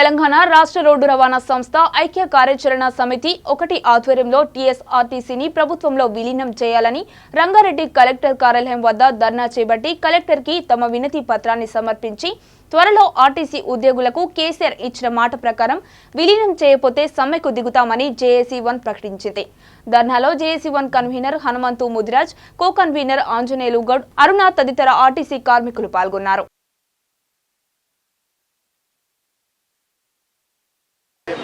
తెలంగాణ రాష్ట్ర రోడ్డు రవాణా సంస్థ ఐక్య కార్యాచరణ సమితి 1 ఆధ్వర్యంలో టీఎస్ఆర్టీసీని ప్రభుత్వంలో విలీనం చేయాలని రంగారెడ్డి కలెక్టర్ కార్యాలయం వద్ద ధర్నా చేపట్టి కలెక్టర్కి తమ వినతి పత్రాన్ని సమర్పించి త్వరలో ఆర్టీసీ ఉద్యోగులకు కేసీఆర్ ఇచ్చిన మాట ప్రకారం విలీనం చేయకపోతే సమ్మెకు దిగుతామని జేఏసీ-1 ప్రకటించింది. ధర్నాలో JAC convener Hanumanthu Mudiraj, co convener Anjaneyulu Goud, Aruna తదితర ఆర్టీసీ కార్మికులు పాల్గొన్నారు.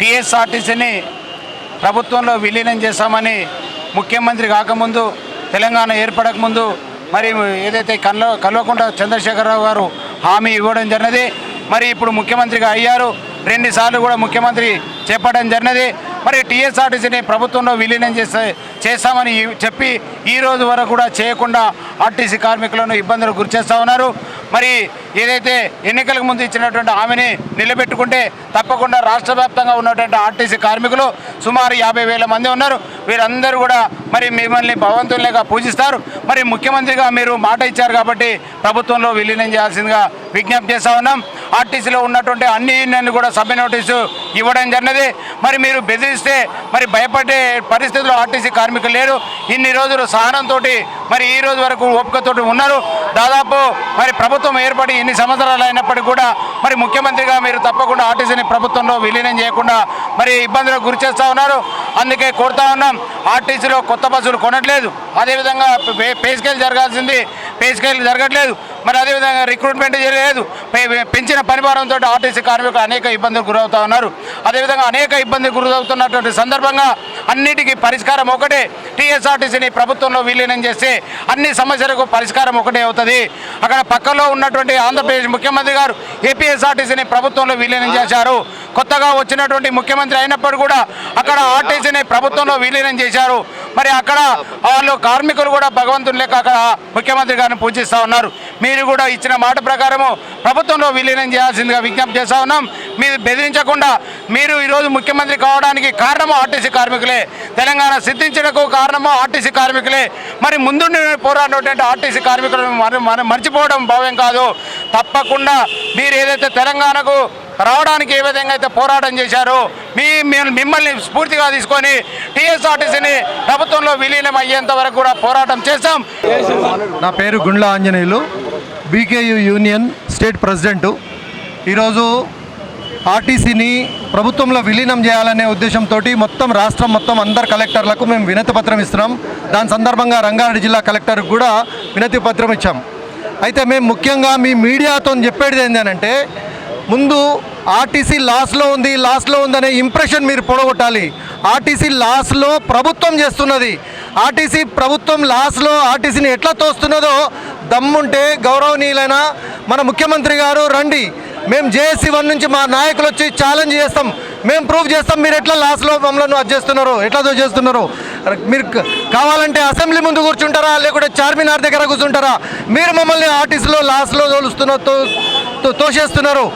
టీఎస్ఆర్టీసీని ప్రభుత్వంలో విలీనం చేశామని ముఖ్యమంత్రి కాకముందు, తెలంగాణ ఏర్పడకముందు మరి ఏదైతే కల్వకుంట్ల చంద్రశేఖరరావు గారు హామీ ఇవ్వడం జరిగినది. మరి ఇప్పుడు ముఖ్యమంత్రిగా అయ్యారు, 2 సార్లు కూడా ముఖ్యమంత్రి చెప్పడం జరిగినది. మరి టీఎస్ఆర్టీసీని ప్రభుత్వంలో విలీనం చేస్తామని చెప్పి ఈ రోజు వరకు కూడా చేయకుండా ఆర్టీసీ కార్మికులను ఇబ్బందులకు గురిచేస్తూ ఉన్నారు. మరి ఏదైతే ఎన్నికలకు ముందు ఇచ్చినటువంటి హామీని నిలబెట్టుకుంటే తప్పకుండా రాష్ట్ర వ్యాప్తంగా ఉన్నటువంటి ఆర్టీసీ కార్మికులు సుమారు 50,000 మంది ఉన్నారు. వీరందరూ కూడా మరి మిమ్మల్ని భగవంతునిగా పూజిస్తారు. మరి ముఖ్యమంత్రిగా మీరు మాట ఇచ్చారు కాబట్టి ప్రభుత్వంలో విలీనం చేయాల్సిందిగా విజ్ఞప్తి చేస్తూ ఉన్నాం. ఆర్టీసీలో ఉన్నటువంటి అన్ని యూనియన్లు కూడా సమ్మె నోటీసు ఇవ్వడం జరిగినది. మరి మీరు బెదిరిస్తే మరి భయపడే పరిస్థితుల్లో ఆర్టీసీ కార్మికులు లేరు. ఇన్ని రోజులు సహనంతో మరి ఈ రోజు వరకు ఓపికతోటి ఉన్నారు. దాదాపు మరి ప్రభుత్వం ఏర్పడి ఇన్ని సంవత్సరాలు అయినప్పటికీ కూడా మరి ముఖ్యమంత్రిగా మీరు తప్పకుండా ఆర్టీసీని ప్రభుత్వంలో విలీనం చేయకుండా మరి ఇబ్బందులకు గురి చేస్తూ ఉన్నారు. అందుకే కోరుతా ఉన్నాం, ఆర్టీసీలో కొత్త బస్సులు కొనట్లేదు, అదేవిధంగా పే స్కేల్ జరగాల్సింది పే స్కేల్ జరగట్లేదు, మరి అదేవిధంగా రిక్రూట్మెంట్ చేయలేదు. పెంచిన పరిమాణంతో ఆర్టీసీ కార్మికులు అనేక ఇబ్బందులు గురవుతూ ఉన్నారు. అదేవిధంగా అనేక ఇబ్బందులు గురవుతున్నటువంటి సందర్భంగా అన్నిటికీ పరిష్కారం ఒకటే, టీఎస్ఆర్టీసీని ప్రభుత్వంలో విలీనం చేస్తే అన్ని సమస్యలకు పరిష్కారం ఒకటే అవుతుంది. అక్కడ పక్కలో ఉన్నటువంటి ఆంధ్రప్రదేశ్ ముఖ్యమంత్రి గారు ఏపీఎస్ఆర్టీసీని ప్రభుత్వంలో విలీనం చేశారు. కొత్తగా వచ్చినటువంటి ముఖ్యమంత్రి అయినప్పుడు కూడా అక్కడ ఆర్టీసీని ప్రభుత్వంలో విలీనం చేశారు. మరి అక్కడ వాళ్ళు కార్మికులు కూడా భగవంతుని లెక్క అక్కడ ముఖ్యమంత్రి గారిని పూజిస్తూ ఉన్నారు. మీరు కూడా ఇచ్చిన మాట ప్రకారము ప్రభుత్వంలో విలీనం చేయాల్సిందిగా విజ్ఞప్తి చేస్తూ ఉన్నాం. మీరు బెదిరించకుండా, మీరు ఈరోజు ముఖ్యమంత్రి కావడానికి కారణము ఆర్టీసీ కార్మికులే, తెలంగాణ సిద్ధించడానికి కారణము ఆర్టీసీ కార్మికులే. మరి ముందు పోరాడినటువంటి ఆర్టీసీ కార్మికులను మర్చిపోవడం భావ్యం కాదు. తప్పకుండా మీరు ఏదైతే తెలంగాణకు రావడానికి ఏ విధంగా అయితే పోరాటం చేశారో మిమ్మల్ని స్ఫూర్తిగా తీసుకొని టీఎస్ఆర్టీసీని ప్రభుత్వంలో విలీనం అయ్యేంత వరకు కూడా పోరాటం చేస్తాం. నా పేరు Gundla Anjaneyulu, BKU union state president. ఈరోజు ఆర్టీసీని ప్రభుత్వంలో విలీనం చేయాలనే ఉద్దేశంతో రాష్ట్రం మొత్తం అందరు కలెక్టర్లకు మేము వినతి పత్రం ఇస్తున్నాం. దాని సందర్భంగా రంగారెడ్డి జిల్లా కలెక్టర్కి కూడా వినతి పత్రం ఇచ్చాం. అయితే మేము ముఖ్యంగా మీ మీడియాతో చెప్పేది ఏంటంటే, ముందు ఆర్టీసీ లాస్లో ఉందనే ఇంప్రెషన్ మీరు పొడగొట్టాలి. ఆర్టీసీ లాస్లో ప్రభుత్వం చేస్తున్నది. ఆర్టీసీ ప్రభుత్వం లాస్లో ఆర్టీసీని ఎట్లా తోస్తున్నదో దమ్ముంటే గౌరవనీయులైన మన ముఖ్యమంత్రి గారు రండి, మేము జేఏసీ-1 నుంచి మా నాయకులు వచ్చి ఛాలెంజ్ చేస్తాం, మేము ప్రూవ్ చేస్తాం మీరు ఎట్లా లాస్లో మమ్మల్ని అది చేస్తున్నారు, ఎట్లా చేస్తున్నారు. మీరు కావాలంటే అసెంబ్లీ ముందు కూర్చుంటారా, లేకుంటే చార్మినార్ దగ్గర కూర్చుంటారా, మీరు మమ్మల్ని ఆర్టీసీలో లాస్లో తోసేస్తున్నారు.